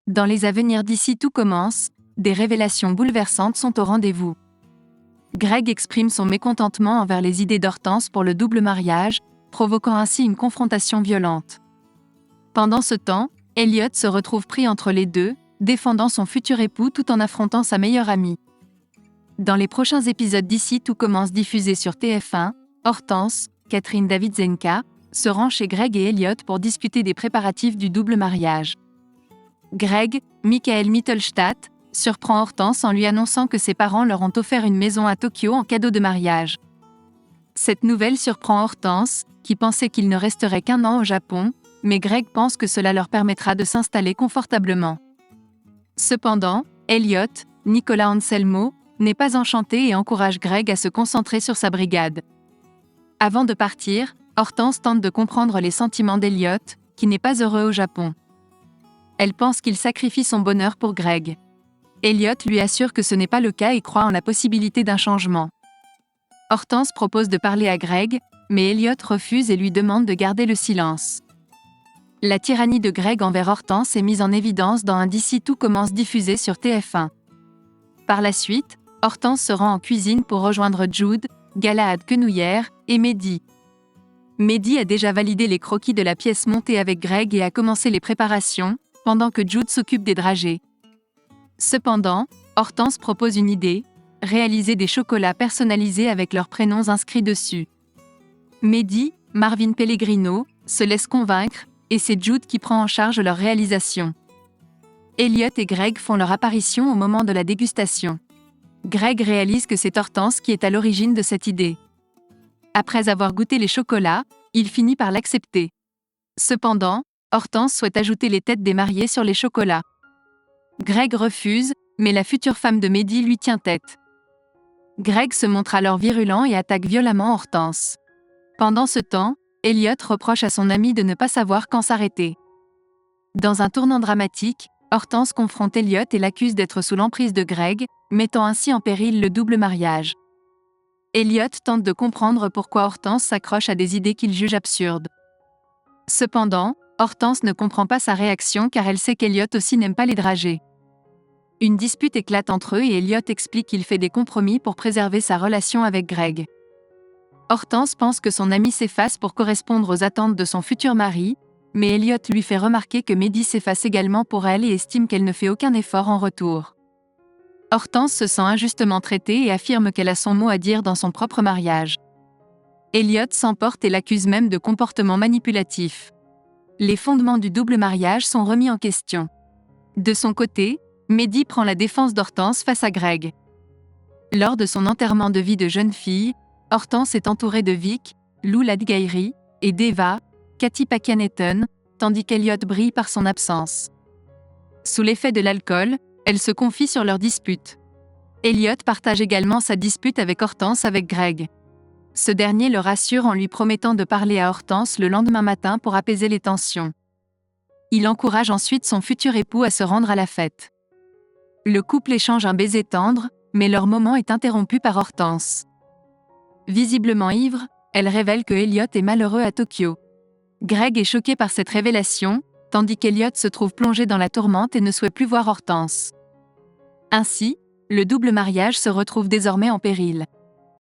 Dans les à venir d'ici tout commence, des révélations bouleversantes sont au rendez-vous. Greg exprime son mécontentement envers les idées d'Hortense pour le double mariage, provoquant ainsi une confrontation violente. Pendant ce temps, Elliot se retrouve pris entre les deux, défendant son futur époux tout en affrontant sa meilleure amie. Dans les prochains épisodes d'ici tout commence diffusé sur TF1, Hortense, Catherine Davidzenka, se rend chez Greg et Elliot pour discuter des préparatifs du double mariage. Greg, Michael Mittelstadt, surprend Hortense en lui annonçant que ses parents leur ont offert une maison à Tokyo en cadeau de mariage. Cette nouvelle surprend Hortense, qui pensait qu'il ne resterait qu'un an au Japon, mais Greg pense que cela leur permettra de s'installer confortablement. Cependant, Elliot, Nicolas Anselmo, n'est pas enchanté et encourage Greg à se concentrer sur sa brigade. Avant de partir, Hortense tente de comprendre les sentiments d'Elliot, qui n'est pas heureux au Japon. Elle pense qu'il sacrifie son bonheur pour Greg. Elliot lui assure que ce n'est pas le cas et croit en la possibilité d'un changement. Hortense propose de parler à Greg, mais Elliot refuse et lui demande de garder le silence. La tyrannie de Greg envers Hortense est mise en évidence dans un d'ici tout commence diffusé sur TF1. Par la suite, Hortense se rend en cuisine pour rejoindre Jude, Galahad Quenouillère et Mehdi. Mehdi a déjà validé les croquis de la pièce montée avec Greg et a commencé les préparations, pendant que Jude s'occupe des dragées. Cependant, Hortense propose une idée, réaliser des chocolats personnalisés avec leurs prénoms inscrits dessus. Mehdi, Marvin Pellegrino, se laisse convaincre, et c'est Jude qui prend en charge leur réalisation. Elliot et Greg font leur apparition au moment de la dégustation. Greg réalise que c'est Hortense qui est à l'origine de cette idée. Après avoir goûté les chocolats, il finit par l'accepter. Cependant, Hortense souhaite ajouter les têtes des mariés sur les chocolats. Greg refuse, mais la future femme de Mehdi lui tient tête. Greg se montre alors virulent et attaque violemment Hortense. Pendant ce temps, Elliot reproche à son ami de ne pas savoir quand s'arrêter. Dans un tournant dramatique, Hortense confronte Elliot et l'accuse d'être sous l'emprise de Greg, mettant ainsi en péril le double mariage. Elliot tente de comprendre pourquoi Hortense s'accroche à des idées qu'il juge absurdes. Cependant, Hortense ne comprend pas sa réaction car elle sait qu'Elliot aussi n'aime pas les dragées. Une dispute éclate entre eux et Elliot explique qu'il fait des compromis pour préserver sa relation avec Greg. Hortense pense que son ami s'efface pour correspondre aux attentes de son futur mari, mais Elliot lui fait remarquer que Mehdi s'efface également pour elle et estime qu'elle ne fait aucun effort en retour. Hortense se sent injustement traitée et affirme qu'elle a son mot à dire dans son propre mariage. Elliot s'emporte et l'accuse même de comportement manipulatif. Les fondements du double mariage sont remis en question. De son côté, Mehdi prend la défense d'Hortense face à Greg. Lors de son enterrement de vie de jeune fille, Hortense est entourée de Vic, Lou Ladgairi, et d'Eva, Katy Pakianeton, tandis qu'Elliot brille par son absence. Sous l'effet de l'alcool, elle se confie sur leur dispute. Elliot partage également sa dispute avec Hortense avec Greg. Ce dernier le rassure en lui promettant de parler à Hortense le lendemain matin pour apaiser les tensions. Il encourage ensuite son futur époux à se rendre à la fête. Le couple échange un baiser tendre, mais leur moment est interrompu par Hortense. Visiblement ivre, elle révèle que Elliot est malheureux à Tokyo. Greg est choqué par cette révélation, tandis qu'Elliot se trouve plongé dans la tourmente et ne souhaite plus voir Hortense. Ainsi, le double mariage se retrouve désormais en péril.